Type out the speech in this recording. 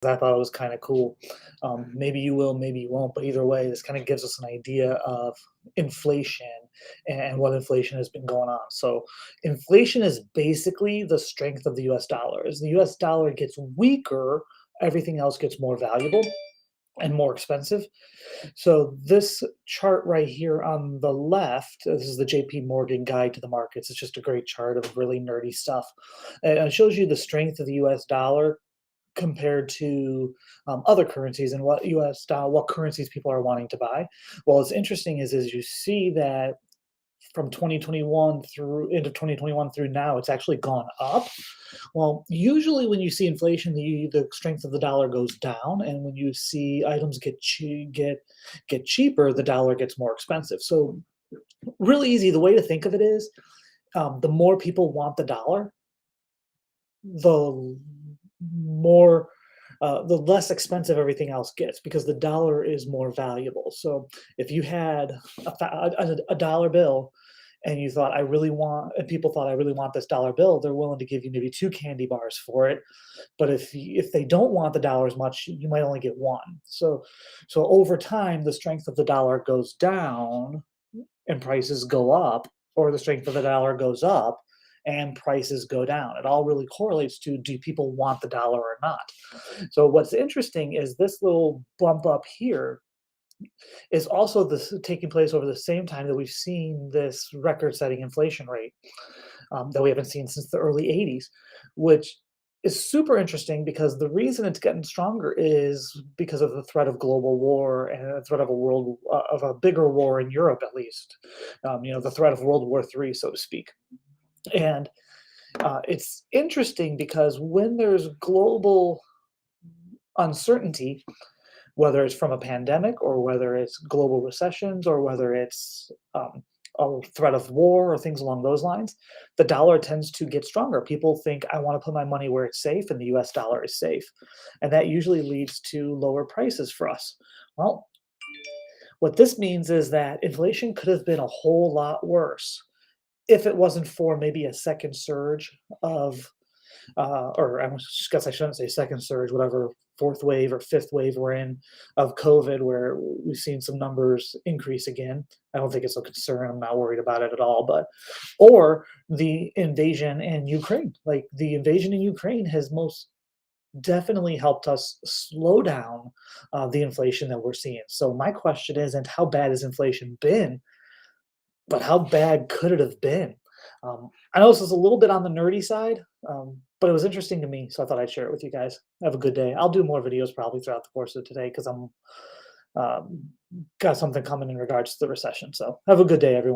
I thought it was kind of cool. Maybe you will, maybe you won't, but either way, this kind of gives us an idea of inflation and what inflation has been going on. So, inflation is basically the strength of the US dollar. As the US dollar gets weaker, everything else gets more valuable and more expensive. So, this chart right here on the left, this is the JP Morgan Guide to the Markets. It's just a great chart of really nerdy stuff. And it shows you the strength of the US dollar compared to other currencies and what currencies people are wanting to buy. Well, what's interesting is you see that from 2021 through into 2021 through now, it's actually gone up. Well, usually when you see inflation, the strength of the dollar goes down, and when you see items get cheaper, the dollar gets more expensive. So really easy. The way to think of it is, the more people want the dollar, the more the less expensive everything else gets because the dollar is more valuable. So if you had a dollar bill and you thought I really want, and people thought I really want this dollar bill, they're willing to give you maybe two candy bars for it. But if they don't want the dollar as much, you might only get one. So over time, the strength of the dollar goes down and prices go up, or the strength of the dollar goes up and prices go down. It all really correlates to, do people want the dollar or not? So what's interesting is this little bump up here is also this taking place over the same time that we've seen this record-setting inflation rate that we haven't seen since the early 80s, which is super interesting because the reason it's getting stronger is because of the threat of global war and the threat of a bigger war in Europe, at least. The threat of World War III, so to speak. And it's interesting because when there's global uncertainty, whether it's from a pandemic or whether it's global recessions or whether it's a threat of war or things along those lines, the dollar tends to get stronger. People think, I want to put my money where it's safe, and the US dollar is safe. And that usually leads to lower prices for us. Well, what this means is that inflation could have been a whole lot worse if it wasn't for maybe a second surge of or guess I shouldn't say second surge, whatever fourth wave or fifth wave we're in of COVID, where we've seen some numbers increase again. I don't think it's a concern. I'm not worried about it at all. But or the invasion in Ukraine, like the invasion in Ukraine has most definitely helped us slow down the inflation that we're seeing. So my question isn't how bad has inflation been, but how bad could it have been? I know this is a little bit on the nerdy side, but it was interesting to me, so I thought I'd share it with you guys. Have a good day. I'll do more videos probably throughout the course of today because I'm got something coming in regards to the recession. So have a good day, everyone.